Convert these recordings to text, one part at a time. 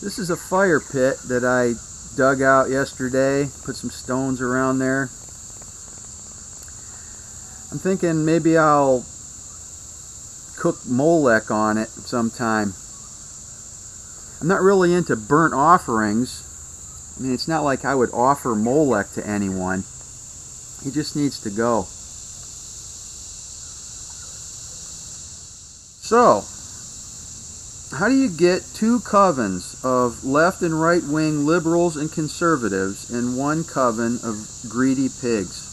This is a fire pit that I dug out yesterday, put some stones around there. I'm thinking maybe I'll cook Molech on it sometime. I'm not really into burnt offerings. I mean, it's not like I would offer Molech to anyone. He just needs to go. So, how do you get two covens of left and right wing liberals and conservatives in one coven of greedy pigs?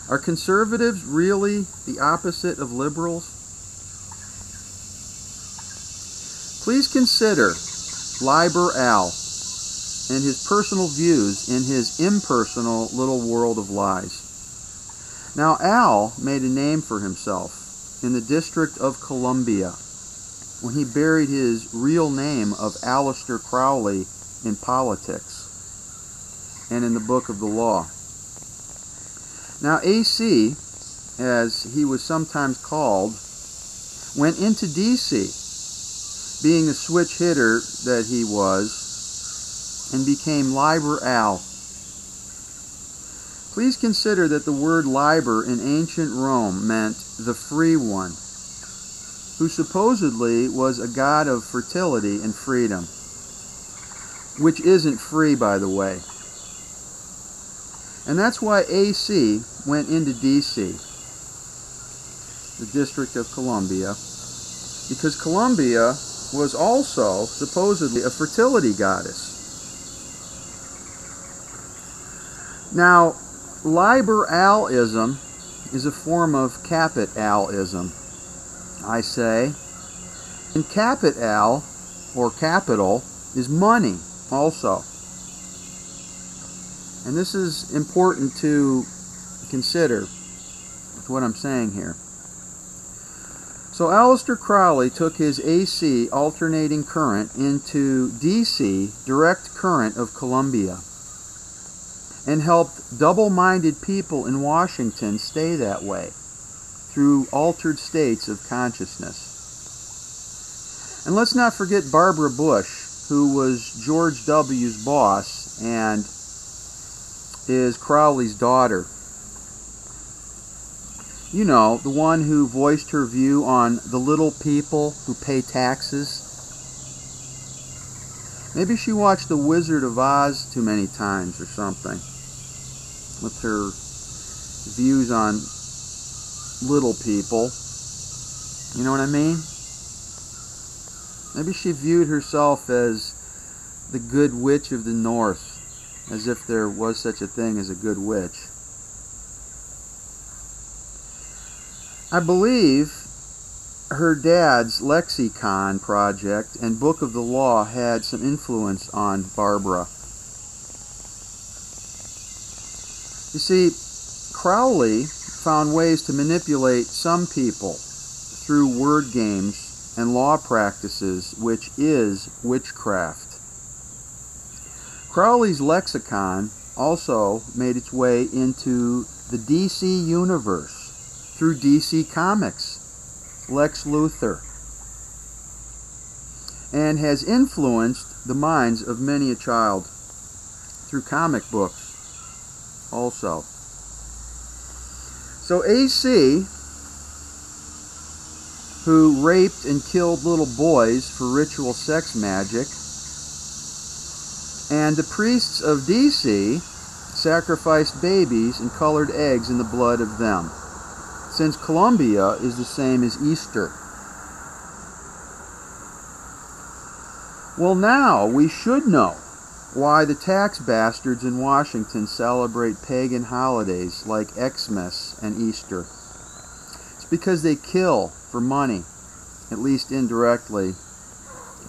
Are conservatives really the opposite of liberals? Please consider Liber Al and his personal views in his impersonal little world of lies. Now, Al made a name for himself in the District of Columbia when he buried his real name of Alister Crowley in politics and in the book of the law. Now, AC, as he was sometimes called, went into D.C., being a switch hitter that he was, and became Liber Al. Please consider that the word liber in ancient Rome meant the free one, who supposedly was a god of fertility and freedom, which isn't free, by the way. And that's why AC went into D.C., the District of Columbia, because Columbia was also supposedly a fertility goddess. Now, Liberalism is a form of capitalism, I say. And capital, or capital, is money also. And this is important to consider with what I'm saying here. So Alister Crowley took his AC alternating current into DC direct current of Columbia and helped double-minded people in Washington stay that way through altered states of consciousness. And let's not forget Barbara Bush, who was George W.'s boss and is Crowley's daughter. You know, the one who voiced her view on the little people who pay taxes. Maybe she watched The Wizard of Oz too many times or something, with her views on little people. You know what I mean? Maybe she viewed herself as the good witch of the North, as if there was such a thing as a good witch. I believe her dad's lexicon project and book of the law had some influence on Barbara. You see, Crowley found ways to manipulate some people through word games and law practices, which is witchcraft. Crowley's lexicon also made its way into the DC universe through DC Comics, Lex Luthor, and has influenced the minds of many a child through comic books also. So AC, who raped and killed little boys for ritual sex magic, and the priests of DC sacrificed babies and colored eggs in the blood of them, since Columbia is the same as Easter. Well, now we should know why the tax bastards in Washington celebrate pagan holidays like Xmas and Easter. It's because they kill for money, at least indirectly,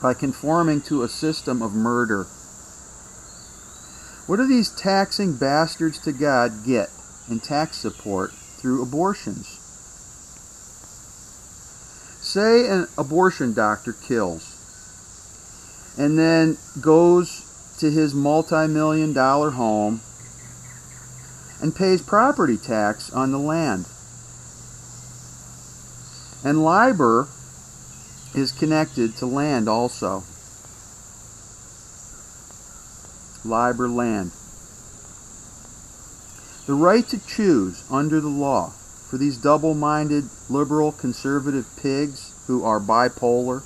by conforming to a system of murder. What do these taxing bastards to God get in tax support through abortions? Say an abortion doctor kills and then goes to his multi-million-dollar home and pays property tax on the land. And Liber is connected to land also. Liber land. The right to choose under the law for these double-minded, liberal, conservative pigs who are bipolar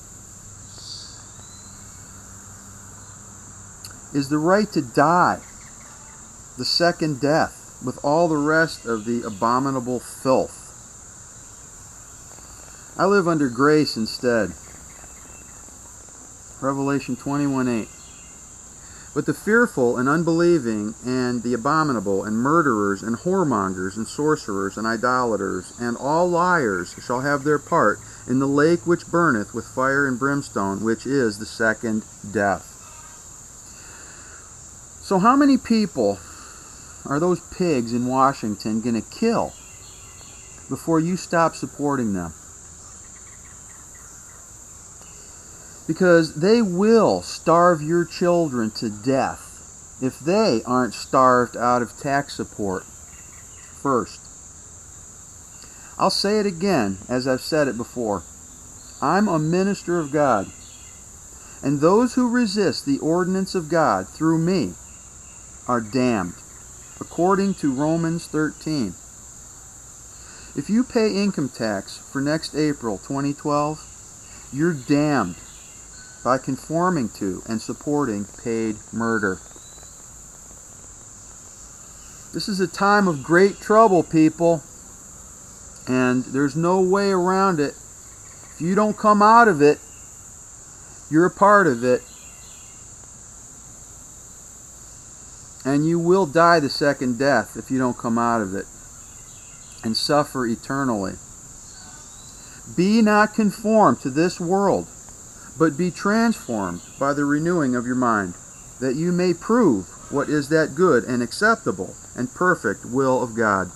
is the right to die, the second death, with all the rest of the abominable filth. I live under grace instead. Revelation 21:8. But the fearful and unbelieving and the abominable and murderers and whoremongers and sorcerers and idolaters and all liars shall have their part in the lake which burneth with fire and brimstone, which is the second death. So how many people are those pigs in Washington going to kill before you stop supporting them? Because they will starve your children to death if they aren't starved out of tax support first. I'll say it again, as I've said it before. I'm a minister of God, and those who resist the ordinance of God through me are damned, according to Romans 13. If you pay income tax for next April 2012, you're damned by conforming to and supporting paid murder. This is a time of great trouble, people, and there's no way around it. If you don't come out of it, you're a part of it, and you will die the second death if you don't come out of it and suffer eternally. Be not conformed to this world, but be transformed by the renewing of your mind, that you may prove what is that good and acceptable and perfect will of God.